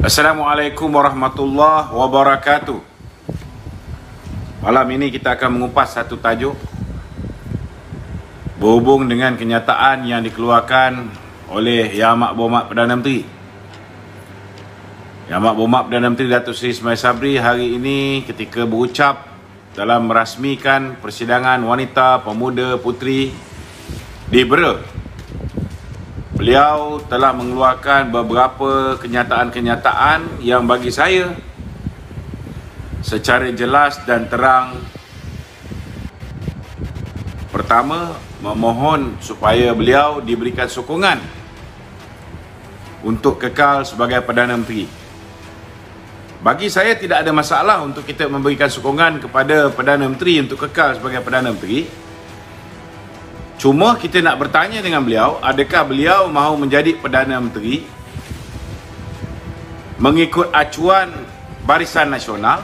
Assalamualaikum warahmatullahi wabarakatuh. Malam ini kita akan mengupas satu tajuk berhubung dengan kenyataan yang dikeluarkan oleh Yang Amat Berhormat Perdana Menteri. Yang Amat Berhormat Perdana Menteri Datuk Seri Ismail Sabri hari ini ketika berucap dalam merasmikan persidangan wanita pemuda puteri di Bera, beliau telah mengeluarkan beberapa kenyataan-kenyataan yang bagi saya secara jelas dan terang. Pertama, memohon supaya beliau diberikan sokongan untuk kekal sebagai Perdana Menteri. Bagi saya tidak ada masalah untuk kita memberikan sokongan kepada Perdana Menteri untuk kekal sebagai Perdana Menteri. Cuma kita nak bertanya dengan beliau, adakah beliau mahu menjadi Perdana Menteri mengikut acuan Barisan Nasional,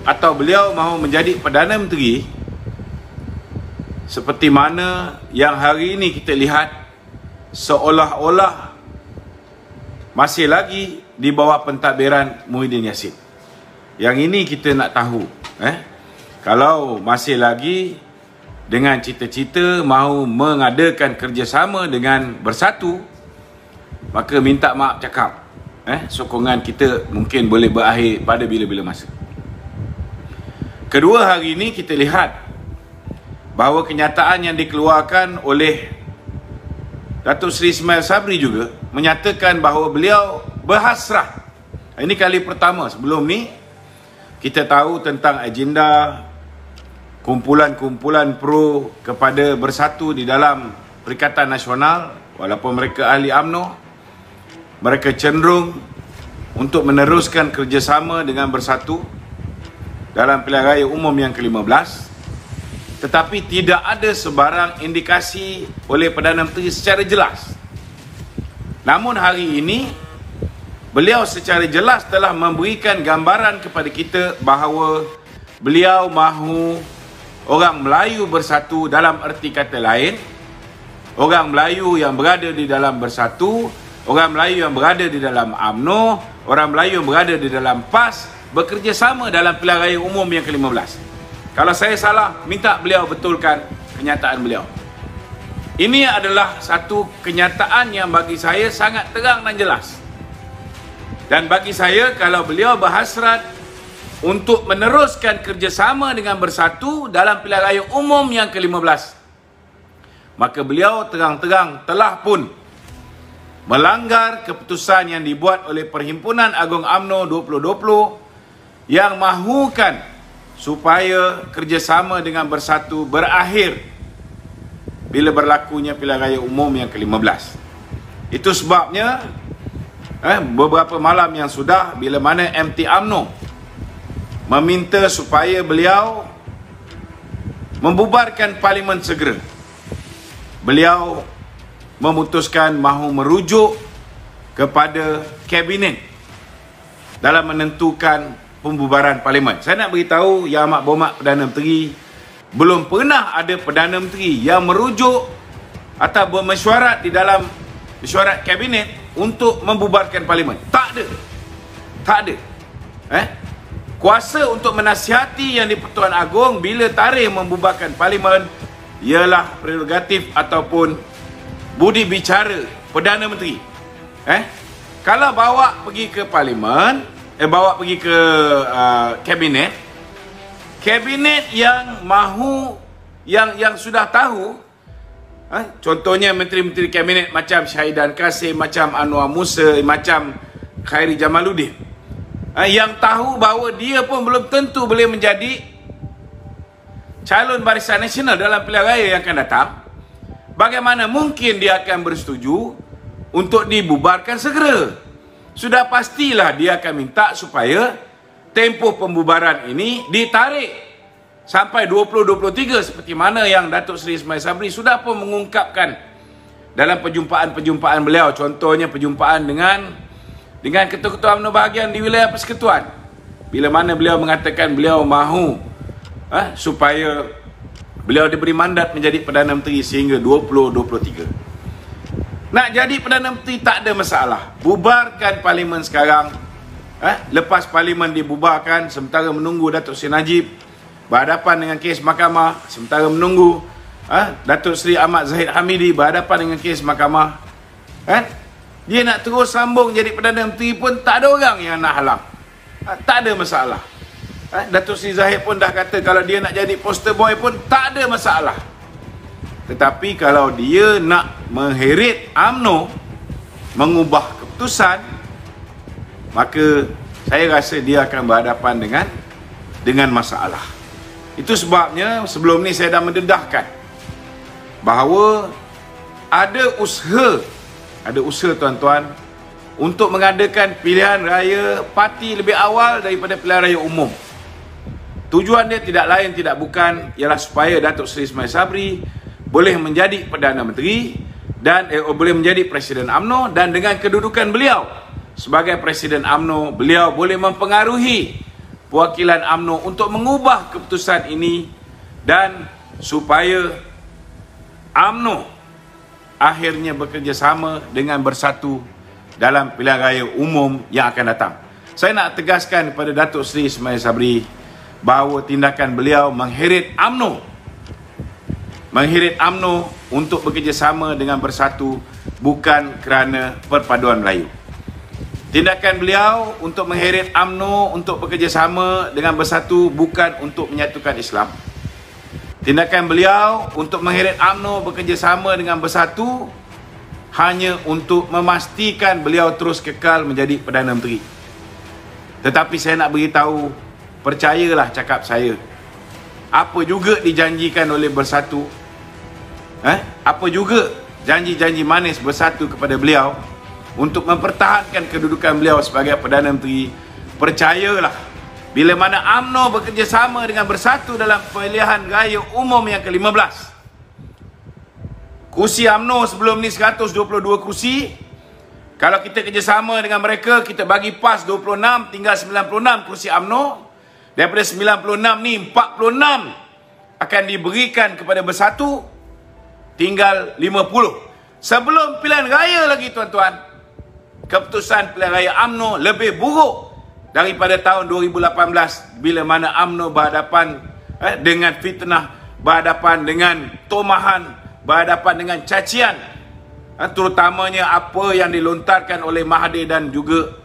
atau beliau mahu menjadi Perdana Menteri seperti mana yang hari ini kita lihat seolah-olah masih lagi di bawah pentadbiran Muhyiddin Yassin. Yang ini kita nak tahu, kalau masih lagi dengan cita-cita mahu mengadakan kerjasama dengan Bersatu, maka minta maaf cakap, sokongan kita mungkin boleh berakhir pada bila-bila masa. Kedua, hari ini kita lihat bahawa kenyataan yang dikeluarkan oleh Datuk Seri Ismail Sabri juga menyatakan bahawa beliau berhasrah. Ini kali pertama. Sebelum ni kita tahu tentang agenda kumpulan-kumpulan pro kepada Bersatu di dalam Perikatan Nasional. Walaupun mereka ahli UMNO, mereka cenderung untuk meneruskan kerjasama dengan Bersatu dalam pilihan raya umum yang ke-15, tetapi tidak ada sebarang indikasi oleh Perdana Menteri secara jelas. Namun hari ini beliau secara jelas telah memberikan gambaran kepada kita bahawa beliau mahu orang Melayu bersatu. Dalam erti kata lain, orang Melayu yang berada di dalam Bersatu, orang Melayu yang berada di dalam UMNO, orang Melayu yang berada di dalam PAS bekerjasama dalam pilihan raya umum yang ke-15. Kalau saya salah, minta beliau betulkan kenyataan beliau. Ini adalah satu kenyataan yang bagi saya sangat terang dan jelas. Dan bagi saya, kalau beliau berhasrat untuk meneruskan kerjasama dengan Bersatu dalam pilihan raya umum yang ke-15, maka beliau terang-terang telah pun melanggar keputusan yang dibuat oleh Perhimpunan Agung UMNO 2020 yang mahukan supaya kerjasama dengan Bersatu berakhir bila berlakunya pilihan raya umum yang ke-15. Itu sebabnya beberapa malam yang sudah, bila mana MT UMNO meminta supaya beliau membubarkan Parlimen segera, beliau memutuskan mahu merujuk kepada Kabinet dalam menentukan pembubaran Parlimen. Saya nak beritahu Yang Amat Berhormat Perdana Menteri, belum pernah ada Perdana Menteri yang merujuk atau bermesyuarat di dalam mesyuarat Kabinet untuk membubarkan Parlimen. Tak ada. Tak ada. Kuasa untuk menasihati yang di-Pertuan Agong bila tarikh membubarkan Parlimen ialah prerogatif ataupun budi bicara Perdana Menteri. Kalau bawa pergi ke Parlimen, bawa pergi ke Kabinet yang mahu, yang sudah tahu, contohnya menteri-menteri Kabinet macam Syahidan Kasim, macam Anwar Musa, macam Khairi Jamaluddin, yang tahu bahawa dia pun belum tentu boleh menjadi calon Barisan Nasional dalam pilihan raya yang akan datang. Bagaimana mungkin dia akan bersetuju untuk dibubarkan segera? Sudah pastilah dia akan minta supaya tempoh pembubaran ini ditarik sampai 2023, seperti mana yang Datuk Seri Ismail Sabri sudah pun mengungkapkan dalam perjumpaan-perjumpaan beliau. Contohnya perjumpaan dengan ketua-ketua UMNO bahagian di wilayah Persekutuan, bila mana beliau mengatakan beliau mahu supaya beliau diberi mandat menjadi Perdana Menteri sehingga 2023. Nak jadi Perdana Menteri tak ada masalah. Bubarkan parlimen sekarang. Lepas parlimen dibubarkan, sementara menunggu Datuk Seri Najib berhadapan dengan kes mahkamah, sementara menunggu Datuk Seri Ahmad Zahid Hamidi berhadapan dengan kes mahkamah. Dia nak terus sambung jadi Perdana Menteri pun tak ada orang yang nak halang. Tak ada masalah. Datuk Seri Zahid pun dah kata kalau dia nak jadi poster boy pun tak ada masalah. Tetapi kalau dia nak mengheret UMNO, mengubah keputusan, maka saya rasa dia akan berhadapan dengan masalah. Itu sebabnya sebelum ni saya dah mendedahkan bahawa ada usaha tuan-tuan untuk mengadakan pilihan raya parti lebih awal daripada pilihan raya umum. Tujuan dia tidak lain tidak bukan ialah supaya Datuk Seri Ismail Sabri boleh menjadi Perdana Menteri dan boleh menjadi Presiden UMNO, dan dengan kedudukan beliau sebagai Presiden UMNO, beliau boleh mempengaruhi perwakilan UMNO untuk mengubah keputusan ini dan supaya UMNO akhirnya bekerjasama dengan bersatu dalam pilihan raya umum yang akan datang. Saya nak tegaskan kepada Datuk Seri Ismail Sabri bahawa tindakan beliau mengheret UMNO untuk bekerjasama dengan bersatu bukan kerana perpaduan Melayu. Tindakan beliau untuk mengheret UMNO untuk bekerjasama dengan bersatu bukan untuk menyatukan Islam. Tindakan beliau untuk mengheret UMNO bekerjasama dengan bersatu hanya untuk memastikan beliau terus kekal menjadi Perdana Menteri. Tetapi saya nak beritahu, percayalah cakap saya, apa juga dijanjikan oleh bersatu, apa juga janji-janji manis bersatu kepada beliau untuk mempertahankan kedudukan beliau sebagai Perdana Menteri, percayalah, bila mana UMNO bekerjasama dengan bersatu dalam pilihan raya umum yang ke-15, kursi UMNO sebelum ni 122 kursi. Kalau kita kerjasama dengan mereka, kita bagi PAS 26, tinggal 96 kursi UMNO. Daripada 96 ni, 46 akan diberikan kepada bersatu, tinggal 50. Sebelum pilihan raya lagi tuan-tuan, keputusan pilihan raya UMNO lebih buruk daripada tahun 2018 bila mana UMNO berhadapan dengan fitnah, berhadapan dengan tomahan, berhadapan dengan cacian, terutamanya apa yang dilontarkan oleh Mahathir dan juga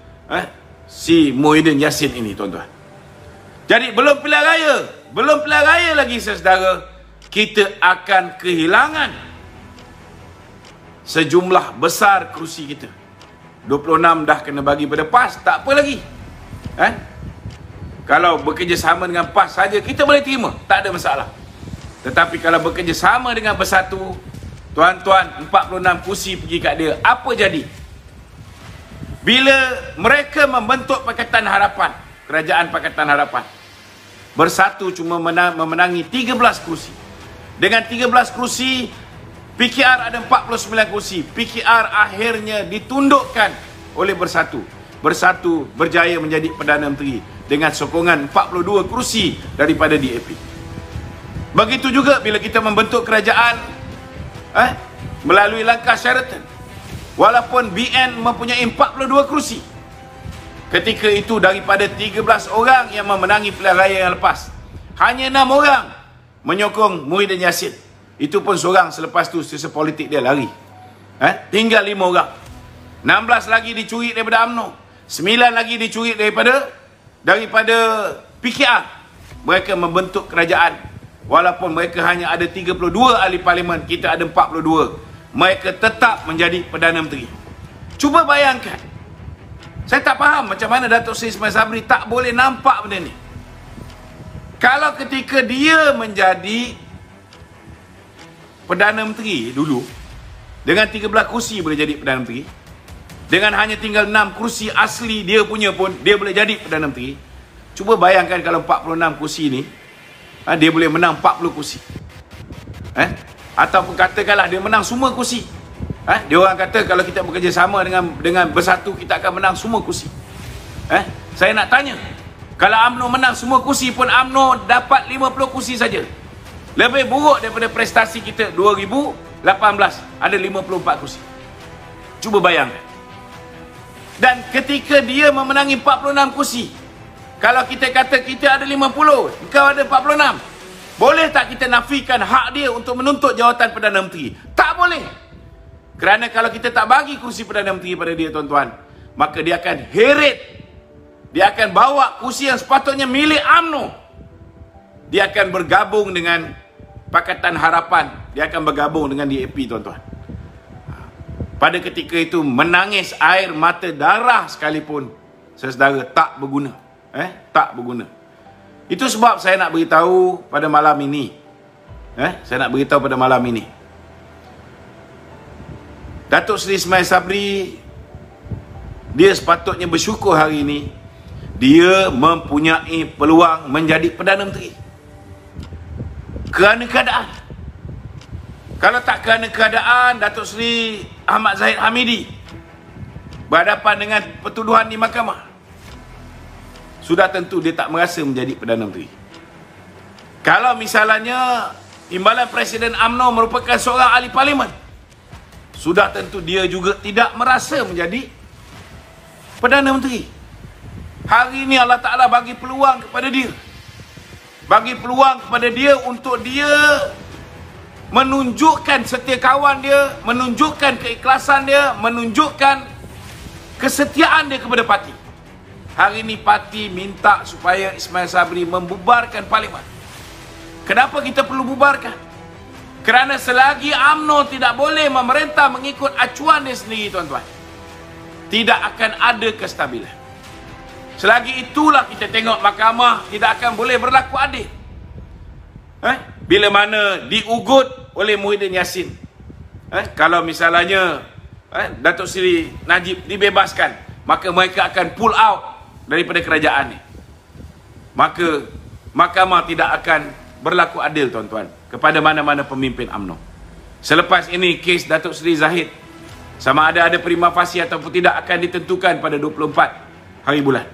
si Muhyiddin Yassin ini tuan-tuan. Jadi belum pilihan raya lagi saudara, kita akan kehilangan sejumlah besar kerusi kita. 26 dah kena bagi pada PAS, tak apa lagi. Kalau bekerjasama dengan PAS saja kita boleh terima, tak ada masalah. Tetapi kalau bekerjasama dengan bersatu, tuan-tuan, 46 kursi pergi kat dia, apa jadi? Bila mereka membentuk Pakatan Harapan, Kerajaan Pakatan Harapan, bersatu cuma memenangi 13 kursi. Dengan 13 kursi, PKR ada 49 kursi. PKR akhirnya ditundukkan oleh bersatu. Bersatu berjaya menjadi Perdana Menteri dengan sokongan 42 kursi daripada DAP. Begitu juga bila kita membentuk kerajaan melalui langkah Sheraton. Walaupun BN mempunyai 42 kursi, ketika itu daripada 13 orang yang memenangi pilihan raya yang lepas, hanya 6 orang menyokong Muhyiddin Yassin. Itu pun seorang selepas tu sisa politik dia lari. Tinggal 5 orang. 16 lagi dicuri daripada UMNO, 9 lagi dicuri daripada PKR. Mereka membentuk kerajaan. Walaupun mereka hanya ada 32 ahli parlimen, kita ada 42. Mereka tetap menjadi Perdana Menteri. Cuba bayangkan. Saya tak faham macam mana Datuk Seri Ismail Sabri tak boleh nampak benda ni. Kalau ketika dia menjadi Perdana Menteri dulu, dengan 13 kursi boleh jadi Perdana Menteri, dengan hanya tinggal 6 kursi asli dia punya pun dia boleh jadi Perdana Menteri. Cuba bayangkan kalau 46 kursi ni, dia boleh menang 40 kursi. Ataupun katakanlah dia menang semua kursi. Dia orang kata kalau kita bekerjasama dengan bersatu, kita akan menang semua kursi. Saya nak tanya, kalau UMNO menang semua kursi pun UMNO dapat 50 kursi saja. Lebih buruk daripada prestasi kita 2018, ada 54 kursi. Cuba bayangkan. Dan ketika dia memenangi 46 kursi, kalau kita kata kita ada 50, kau ada 46, boleh tak kita nafikan hak dia untuk menuntut jawatan Perdana Menteri? Tak boleh. Kerana kalau kita tak bagi kursi Perdana Menteri pada dia, tuan-tuan, maka dia akan heret. Dia akan bawa kursi yang sepatutnya milik UMNO. Dia akan bergabung dengan Pakatan Harapan. Dia akan bergabung dengan DAP, tuan-tuan. Pada ketika itu, menangis air mata darah sekalipun, saudara, tak berguna. Tak berguna. Itu sebab saya nak beritahu pada malam ini. Saya nak beritahu pada malam ini. Datuk Seri Ismail Sabri, dia sepatutnya bersyukur hari ini. Dia mempunyai peluang menjadi Perdana Menteri. Kerana keadaan. Kalau tak kerana keadaan, Datuk Seri Ahmad Zahid Hamidi berhadapan dengan pertuduhan di mahkamah, sudah tentu dia tak merasa menjadi Perdana Menteri. Kalau misalnya Timbalan Presiden UMNO merupakan seorang ahli parlimen, sudah tentu dia juga tidak merasa menjadi Perdana Menteri. Hari ini Allah Ta'ala bagi peluang kepada dia. Bagi peluang kepada dia untuk dia menunjukkan setiakawan dia, menunjukkan keikhlasan dia, menunjukkan kesetiaan dia kepada parti. Hari ini parti minta supaya Ismail Sabri membubarkan parlimen. Kenapa kita perlu bubarkan? Kerana selagi UMNO tidak boleh memerintah mengikut acuan dia sendiri, tuan-tuan, tidak akan ada kestabilan. Selagi itulah kita tengok mahkamah tidak akan boleh berlaku adil. Bila mana diugut oleh Muhyiddin Yassin, kalau misalnya Datuk Seri Najib dibebaskan, maka mereka akan pull out daripada kerajaan ni. Maka mahkamah tidak akan berlaku adil, tuan-tuan, kepada mana-mana pemimpin UMNO. Selepas ini kes Datuk Seri Zahid, sama ada prima facie ataupun tidak, akan ditentukan pada 24 hari bulan.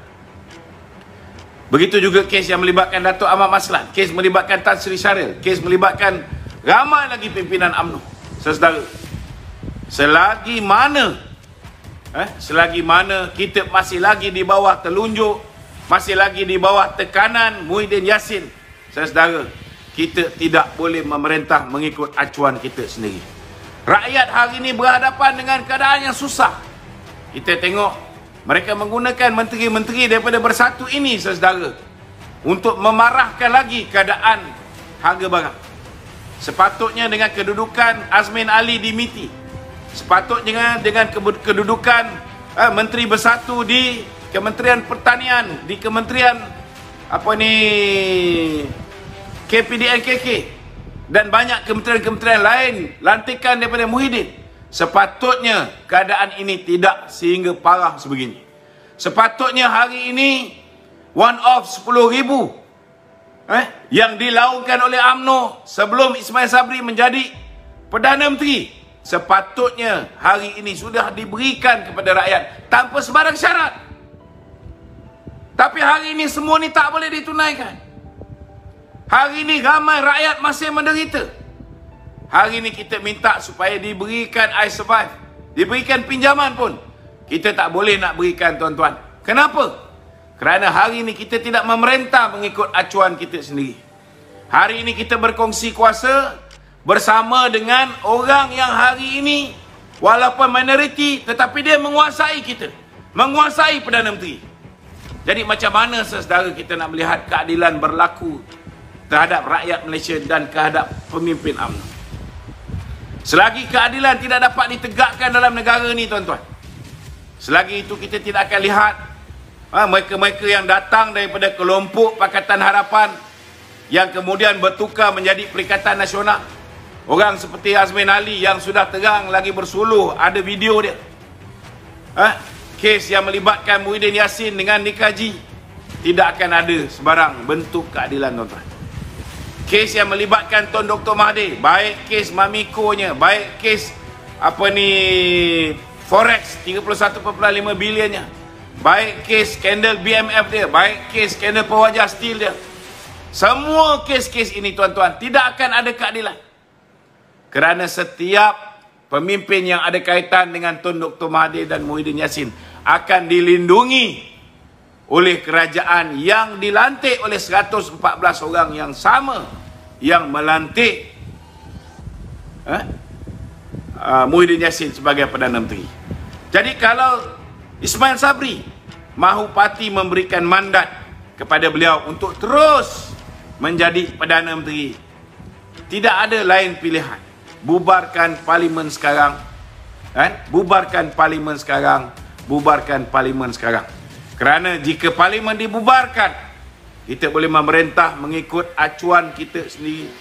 Begitu juga kes yang melibatkan Datuk Ahmad Maslan, kes melibatkan Tan Sri Syaril, kes melibatkan ramai lagi pimpinan UMNO. Saudara, selagi mana kita masih lagi di bawah telunjuk, masih lagi di bawah tekanan Muhyiddin Yassin, saudara, kita tidak boleh memerintah mengikut acuan kita sendiri. Rakyat hari ini berhadapan dengan keadaan yang susah. Kita tengok mereka menggunakan menteri-menteri daripada Bersatu ini, saudara, untuk memarahkan lagi keadaan harga barang. Sepatutnya dengan kedudukan Azmin Ali di MITI, sepatutnya dengan kedudukan Menteri Bersatu di Kementerian Pertanian, di Kementerian KPDNKK dan banyak kementerian-kementerian lain, lantikan daripada Muhyiddin. Sepatutnya keadaan ini tidak sehingga parah sebegini. Sepatutnya hari ini one off 10,000 yang dilaungkan oleh UMNO sebelum Ismail Sabri menjadi Perdana Menteri, sepatutnya hari ini sudah diberikan kepada rakyat tanpa sebarang syarat. Tapi hari ini semua ni tak boleh ditunaikan. Hari ini ramai rakyat masih menderita. Hari ini kita minta supaya diberikan I Survive, diberikan pinjaman pun kita tak boleh nak berikan, tuan-tuan. Kenapa? Kerana hari ini kita tidak memerintah mengikut acuan kita sendiri. Hari ini kita berkongsi kuasa bersama dengan orang yang hari ini walaupun minoriti tetapi dia menguasai kita, menguasai Perdana Menteri. Jadi macam mana, saudara, kita nak melihat keadilan berlaku terhadap rakyat Malaysia dan terhadap pemimpin UMNO? Selagi keadilan tidak dapat ditegakkan dalam negara ni, tuan-tuan, selagi itu kita tidak akan lihat mereka-mereka yang datang daripada kelompok Pakatan Harapan yang kemudian bertukar menjadi Perikatan Nasional. Orang seperti Azmin Ali yang sudah terang lagi bersuluh, ada video dia. Kes yang melibatkan Muhyiddin Yassin dengan Nik Haji, tidak akan ada sebarang bentuk keadilan, tuan-tuan. Kes yang melibatkan Tun Dr. Mahathir, baik kes Mamiko-nya, baik kes Forex 31.5 bilion-nya, baik kes skandal BMF dia, baik kes skandal Pewajah Steel dia, semua kes-kes ini, tuan-tuan, tidak akan ada keadilan. Kerana setiap pemimpin yang ada kaitan dengan Tun Dr. Mahathir dan Muhyiddin Yassin akan dilindungi oleh kerajaan yang dilantik oleh 114 orang yang sama yang melantik Muhyiddin Yassin sebagai Perdana Menteri. Jadi kalau Ismail Sabri mahu parti memberikan mandat kepada beliau untuk terus menjadi Perdana Menteri, tidak ada lain pilihan. Bubarkan parlimen sekarang. Bubarkan parlimen sekarang. Bubarkan parlimen sekarang. Kerana jika parlimen dibubarkan, kita boleh memerintah mengikut acuan kita sendiri.